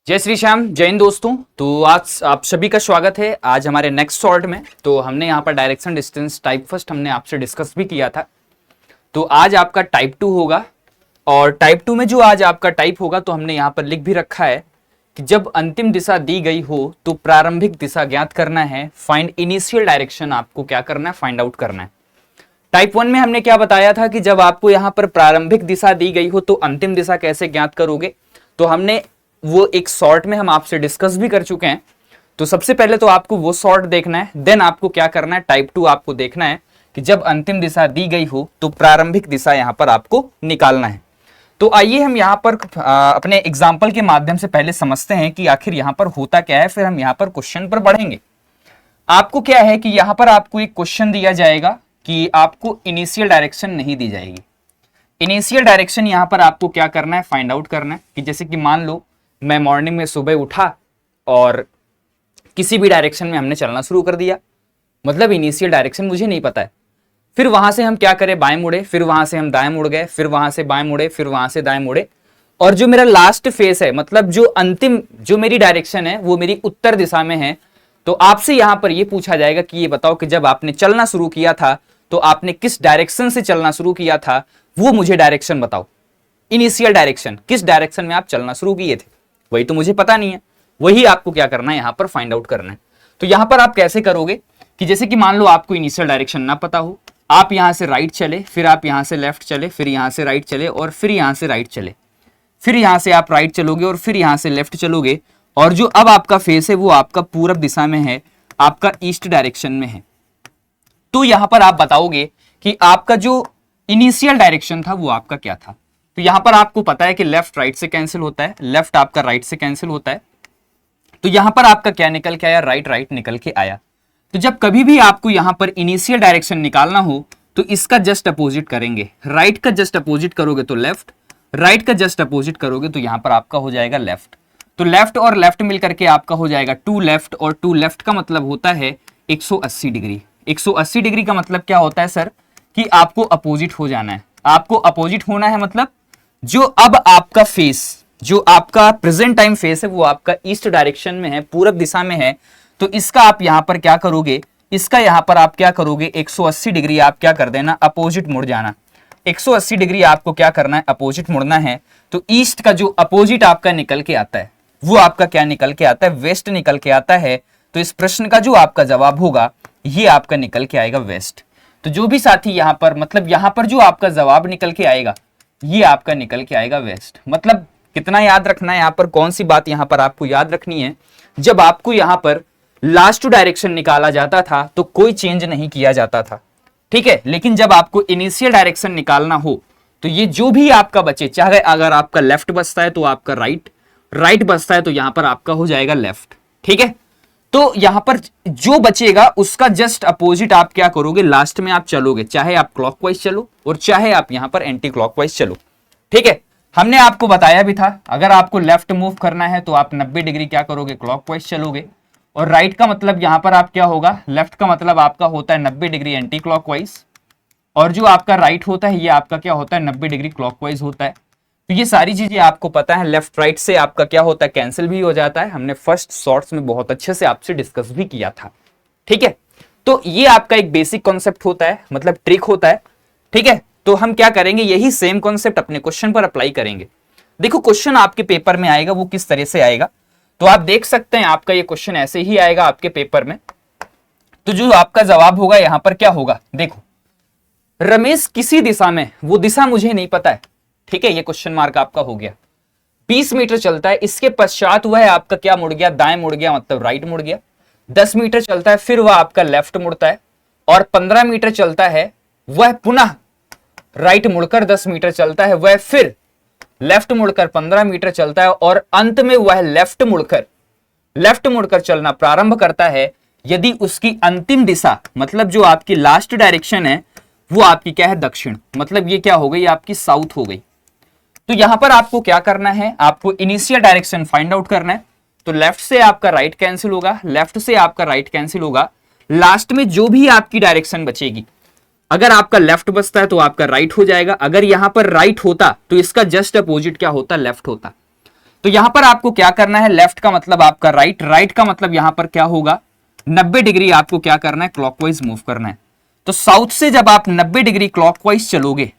जय श्री श्याम, जय हिंद दोस्तों। तो आज आप सभी का स्वागत है आज हमारे नेक्स्ट शॉर्ट में। तो हमने यहाँ पर डायरेक्शन डिस्टेंस टाइप फर्स्ट हमने आपसे डिस्कस भी किया था। तो आज आपका टाइप 2 होगा और टाइप 2 में जो आज आपका टाइप होगा तो हमने यहाँ पर लिख भी रखा है कि जब अंतिम दिशा दी गई हो तो प्रारंभिक दिशा ज्ञात करना है। फाइंड इनिशियल डायरेक्शन आपको क्या करना है, फाइंड आउट करना है। टाइप 1 में हमने क्या बताया था कि जब आपको यहाँ पर प्रारंभिक दिशा दी गई हो तो अंतिम दिशा कैसे ज्ञात करोगे। तो हमने वो एक शॉर्ट में हम आपसे डिस्कस भी कर चुके हैं। तो सबसे पहले तो आपको वो शॉर्ट देखना है, देन आपको क्या करना है, टाइप 2 आपको देखना है कि जब अंतिम दिशा दी गई हो तो प्रारंभिक दिशा यहाँ पर आपको निकालना है। तो आइए हम यहाँ पर अपने एग्जाम्पल के माध्यम से पहले समझते हैं कि आखिर यहाँ पर होता क्या है, फिर हम यहाँ पर क्वेश्चन पर बढ़ेंगे। आपको क्या है कि यहाँ पर आपको एक क्वेश्चन दिया जाएगा कि आपको इनिशियल डायरेक्शन नहीं दी जाएगी। इनिशियल डायरेक्शन यहाँ पर आपको क्या करना है, फाइंड आउट करना है। कि जैसे कि मान लो मैं मॉर्निंग में सुबह उठा और किसी भी डायरेक्शन में हमने चलना शुरू कर दिया, मतलब इनिशियल डायरेक्शन मुझे नहीं पता है। फिर वहां से हम क्या करें, बाएं मुड़े, फिर वहां से हम दाएं मुड़ गए, फिर वहां से बाएं मुड़े, फिर वहां से दाएं मुड़े, और जो मेरा लास्ट फेस है, मतलब जो अंतिम जो मेरी डायरेक्शन है वो मेरी उत्तर दिशा में है। तो आपसे यहां पर यह पूछा जाएगा कि ये बताओ कि जब आपने चलना शुरू किया था तो आपने किस डायरेक्शन से चलना शुरू किया था, वो मुझे डायरेक्शन बताओ। इनिशियल डायरेक्शन, किस डायरेक्शन में आप चलना शुरू किए थे, वही तो मुझे पता नहीं है। वही आपको क्या करना है, यहां पर फाइंड आउट करना है। तो यहां पर आप कैसे करोगे कि जैसे कि मान लो आपको इनिशियल डायरेक्शन ना पता हो, आप यहां से राइट चले, फिर आप यहां से लेफ्ट चले, फिर यहां से राइट चले, और फिर यहां से राइट चले, फिर यहां से आप राइट चलोगे और फिर यहां से लेफ्ट चलोगे, और जो अब आपका फेस है वो आपका पूरब दिशा में है, आपका ईस्ट डायरेक्शन में है। तो यहां पर आप बताओगे कि आपका जो इनिशियल डायरेक्शन था वो आपका क्या था। तो यहां पर आपको पता है कि लेफ्ट राइट से कैंसिल होता है, लेफ्ट आपका राइट से कैंसिल होता है। तो यहां पर आपका क्या निकल के आया, राइट राइट निकल के आया। तो जब कभी भी आपको यहां पर इनिशियल डायरेक्शन निकालना हो तो इसका जस्ट अपोजिट करेंगे। राइट का जस्ट अपोजिट करोगे तो लेफ्ट, राइट का जस्ट अपोजिट करोगे तो यहां पर आपका हो जाएगा लेफ्ट। तो लेफ्ट और लेफ्ट मिलकर के आपका हो जाएगा टू लेफ्ट, और टू लेफ्ट का मतलब होता है 180 डिग्री। 180 डिग्री का मतलब क्या होता है सर, कि आपको अपोजिट हो जाना है। आपको अपोजिट होना है मतलब जो अब आपका फेस, जो आपका प्रेजेंट टाइम फेस है वो आपका ईस्ट डायरेक्शन में है, पूरब दिशा में है। तो इसका आप यहां पर क्या करोगे, इसका यहां पर आप क्या करोगे, 180 डिग्री आप क्या कर देना, अपोजिट मुड़ जाना। 180 डिग्री आपको क्या करना है, अपोजिट मुड़ना है। तो ईस्ट का जो अपोजिट आपका निकल के आता है वो आपका क्या निकल के आता है, वेस्ट निकल के आता है। तो इस प्रश्न का जो आपका जवाब होगा ये आपका निकल के आएगा वेस्ट। तो जो भी साथी यहां पर, मतलब यहां पर जो आपका जवाब निकल के आएगा ये आपका निकल के आएगा वेस्ट। मतलब कितना याद रखना है, यहां पर कौन सी बात यहां पर आपको याद रखनी है, जब आपको यहां पर लास्ट डायरेक्शन निकाला जाता था तो कोई चेंज नहीं किया जाता था, ठीक है। लेकिन जब आपको इनिशियल डायरेक्शन निकालना हो तो ये जो भी आपका बचे, चाहे अगर आपका लेफ्ट बचता है तो आपका राइट, राइट बचता है तो यहां पर आपका हो जाएगा लेफ्ट, ठीक है। तो यहां पर जो बचेगा उसका जस्ट अपोजिट आप क्या करोगे, लास्ट में आप चलोगे, चाहे आप क्लॉकवाइज चलो और चाहे आप यहां पर एंटी क्लॉकवाइज चलो, ठीक है। हमने आपको बताया भी था अगर आपको लेफ्ट मूव करना है तो आप 90 डिग्री क्या करोगे, क्लॉकवाइज चलोगे, और राइट का मतलब यहां पर आप क्या होगा, लेफ्ट का मतलब आपका होता है 90 डिग्री एंटी क्लॉकवाइज, और जो आपका राइट होता है ये आपका क्या होता है, 90 डिग्री क्लॉकवाइज होता है। तो ये सारी चीजें आपको पता है, लेफ्ट राइट से आपका क्या होता है, कैंसिल भी हो जाता है। हमने फर्स्ट शॉर्ट्स में बहुत अच्छे से आपसे डिस्कस भी किया था, ठीक है। तो ये आपका एक बेसिक कॉन्सेप्ट होता है, मतलब ट्रिक होता है, ठीक है। तो हम क्या करेंगे, यही सेम कॉन्सेप्ट अपने क्वेश्चन पर अप्लाई करेंगे। देखो क्वेश्चन आपके पेपर में आएगा वो किस तरह से आएगा, तो आप देख सकते हैं आपका ये क्वेश्चन ऐसे ही आएगा आपके पेपर में। तो जो आपका जवाब होगा यहां पर क्या होगा, देखो रमेश किसी दिशा में, वो दिशा मुझे नहीं पता है, ठीक है, ये क्वेश्चन मार्क आपका हो गया। 20 मीटर चलता है, इसके पश्चात वह आपका क्या मुड़ गया, दाएं मुड़ गया, मतलब राइट मुड़ गया। 10 मीटर चलता है फिर वह आपका लेफ्ट मुड़ता है, और 15 मीटर चलता है वह पुनः राइट मुड़कर 10 मीटर चलता है, वह फिर लेफ्ट मुड़कर 15 मीटर चलता है, और अंत में वह लेफ्ट मुड़कर चलना प्रारंभ करता है यदि उसकी अंतिम दिशा, मतलब जो आपकी लास्ट डायरेक्शन है वो आपकी क्या है, दक्षिण, मतलब ये क्या हो गई, आपकी साउथ हो गई। तो यहां पर आपको क्या करना है, आपको इनिशियल डायरेक्शन फाइंड आउट करना है। तो लेफ्ट से आपका राइट कैंसिल होगा, लेफ्ट से आपका राइट कैंसिल होगा, लास्ट में जो भी आपकी डायरेक्शन बचेगी, अगर आपका लेफ्ट बचता है तो आपका राइट हो जाएगा, अगर यहां पर राइट होता तो इसका जस्ट अपोजिट क्या होता, लेफ्ट होता। तो यहां पर आपको क्या करना है, लेफ्ट का मतलब आपका राइट, राइट का मतलब यहां पर क्या होगा, 90 डिग्री आपको क्या करना है, क्लॉकवाइज मूव करना है। तो साउथ से जब आप 90 डिग्री क्लॉकवाइज चलोगे,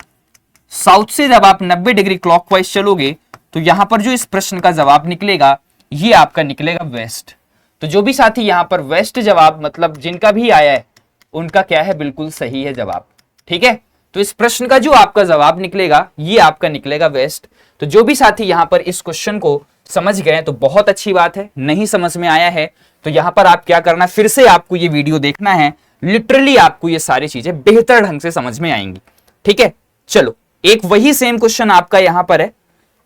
साउथ से जब आप 90 डिग्री क्लॉकवाइज चलोगे, तो यहां पर जो इस प्रश्न का जवाब निकलेगा ये आपका निकलेगा वेस्ट। तो जो भी साथी यहां पर वेस्ट जवाब मतलब जिनका भी आया है उनका क्या है, बिल्कुल सही है जवाब। ठीक है, तो इस प्रश्न का जो आपका जवाब निकलेगा ये आपका निकलेगा वेस्ट। तो जो भी साथी यहां पर इस क्वेश्चन को समझ गए तो बहुत अच्छी बात है, नहीं समझ में आया है तो यहां पर आप क्या करना, फिर से आपको ये वीडियो देखना है, लिटरली आपको ये सारी चीजें बेहतर ढंग से समझ में आएंगी। ठीक है, चलो एक वही सेम क्वेश्चन आपका यहां पर है,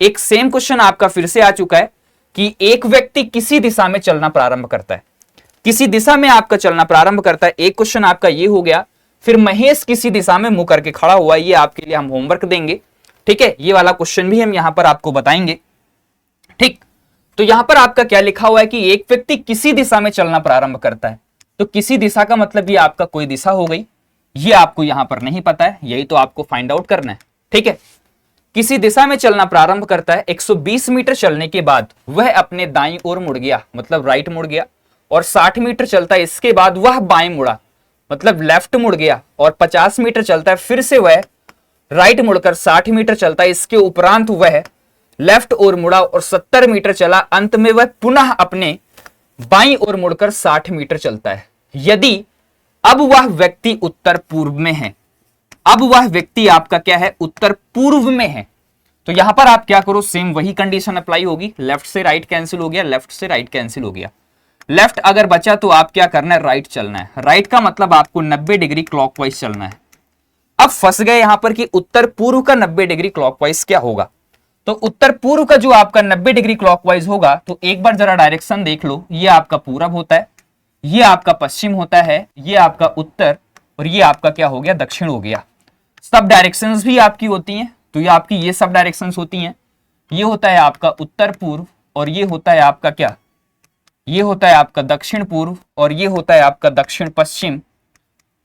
एक सेम क्वेश्चन आपका फिर से आ चुका है कि एक व्यक्ति किसी दिशा में चलना प्रारंभ करता है, किसी दिशा में आपका चलना प्रारंभ करता है। एक क्वेश्चन आपका ये हो गया, फिर महेश किसी दिशा में मुंह करके खड़ा हुआ, ये आपके लिए हम होमवर्क देंगे। ठीक है, ये वाला क्वेश्चन भी हम यहां पर आपको बताएंगे। ठीक, तो यहां पर आपका क्या लिखा हुआ है कि एक व्यक्ति किसी दिशा में चलना प्रारंभ करता है, तो किसी दिशा का मतलब ये आपका कोई दिशा हो गई, ये आपको यहां पर नहीं पता है, यही तो आपको फाइंड आउट करना है। ठीक है, किसी दिशा में चलना प्रारंभ करता है, 120 मीटर चलने के बाद वह अपने दाईं ओर मुड़ गया, मतलब राइट मुड़ गया, और 60 मीटर चलता है इसके बाद वह बाएं मुड़ा, मतलब लेफ्ट मुड़ गया, और 50 मीटर चलता है फिर से वह राइट मुड़कर 60 मीटर चलता है, इसके उपरांत वह लेफ्ट ओर मुड़ा और 70 मीटर चला, अंत में वह पुनः अपने बाईं ओर मुड़कर 60 मीटर चलता है। यदि अब वह व्यक्ति उत्तर पूर्व में है, अब वह व्यक्ति आपका क्या है, उत्तर पूर्व में है, तो यहां पर आप क्या करो, सेम वही कंडीशन अप्लाई होगी, लेफ्ट से राइट कैंसिल हो गया, लेफ्ट से राइट कैंसिल हो गया, लेफ्ट अगर बचा तो आप क्या करना है, राइट चलना है। राइट का मतलब आपको 90 डिग्री क्लॉकवाइज चलना है। अब फंस गए यहां पर कि उत्तर पूर्व का 90 डिग्री क्लॉकवाइज क्या होगा, तो उत्तर पूर्व का जो आपका 90 डिग्री क्लॉकवाइज होगा, तो एक बार जरा डायरेक्शन देख लो, ये आपका पूरब होता है, ये आपका पश्चिम होता है, ये आपका उत्तर, और ये आपका क्या हो गया, दक्षिण हो गया। सब डायरेक्शंस भी आपकी होती हैं, तो ये आपकी ये सब डायरेक्शंस होती हैं, ये होता है आपका उत्तर पूर्व, और ये होता है आपका क्या, ये होता है आपका दक्षिण पूर्व, और ये होता है आपका दक्षिण पश्चिम,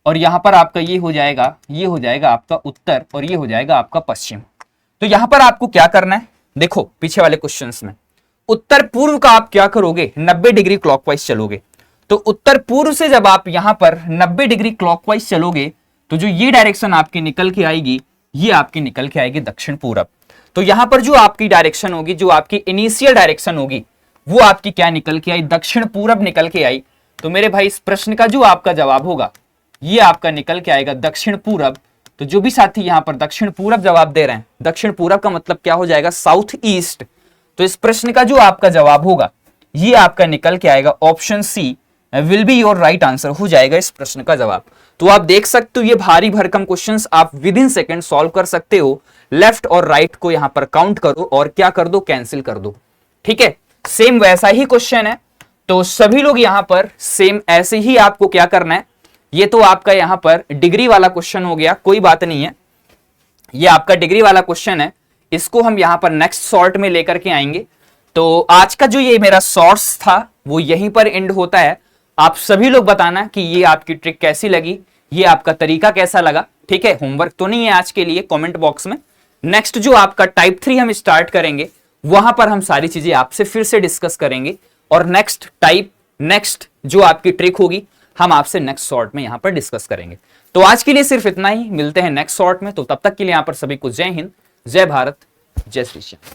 और यहां पर आपका ये हो जाएगा, ये हो जाएगा आपका उत्तर, और ये हो जाएगा आपका पश्चिम। तो यहां पर आपको क्या करना है, देखो पीछे वाले क्वेश्चंस में उत्तर पूर्व का आप क्या करोगे, 90 डिग्री क्लॉकवाइज चलोगे, तो उत्तर पूर्व से जब आप यहां पर 90 डिग्री क्लॉकवाइज चलोगे, तो जो ये डायरेक्शन आपकी निकल के आएगी, ये आपकी निकल के आएगी दक्षिण पूरब। तो यहां पर जो आपकी डायरेक्शन होगी, जो आपकी इनिशियल डायरेक्शन होगी, वो आपकी क्या निकल के आई, दक्षिण पूरब निकल के आई। तो मेरे भाई इस प्रश्न का जो आपका जवाब होगा, ये आपका निकल के आएगा दक्षिण पूरब। तो जो भी साथी यहां पर दक्षिण पूरब जवाब दे रहे हैं, दक्षिण पूरब का मतलब क्या हो जाएगा, साउथ ईस्ट। तो इस प्रश्न का जो आपका जवाब होगा, ये आपका निकल के आएगा option C will be your right answer हो जाएगा इस प्रश्न का जवाब। तो आप देख सकते हो ये भारी भरकम क्वेश्चंस आप विद इन सेकंड सॉल्व कर सकते हो। लेफ्ट और राइट को यहां पर काउंट करो और क्या कर दो, कैंसिल कर दो। ठीक है, सेम वैसा ही क्वेश्चन है, तो सभी लोग यहां पर सेम ऐसे ही आपको क्या करना है। ये तो आपका यहां पर डिग्री वाला क्वेश्चन हो गया, कोई बात नहीं है, ये आपका डिग्री वाला क्वेश्चन है, इसको हम यहां पर नेक्स्ट शॉर्ट में लेकर के आएंगे। तो आज का जो ये मेरा शॉर्ट्स था वो यहीं पर एंड होता है। आप सभी लोग बताना कि ये आपकी ट्रिक कैसी लगी, ये आपका तरीका कैसा लगा। ठीक है, होमवर्क तो नहीं है आज के लिए, कमेंट बॉक्स में। नेक्स्ट जो आपका टाइप 3 हम स्टार्ट करेंगे, वहां पर हम सारी चीजें आपसे फिर से डिस्कस करेंगे, और नेक्स्ट जो आपकी ट्रिक होगी हम आपसे नेक्स्ट शॉर्ट में यहां पर डिस्कस करेंगे। तो आज के लिए सिर्फ इतना ही, मिलते हैं नेक्स्ट शॉर्ट में। तो तब तक के लिए यहां पर सभी को जय हिंद, जय भारत, जय श्री श्याम।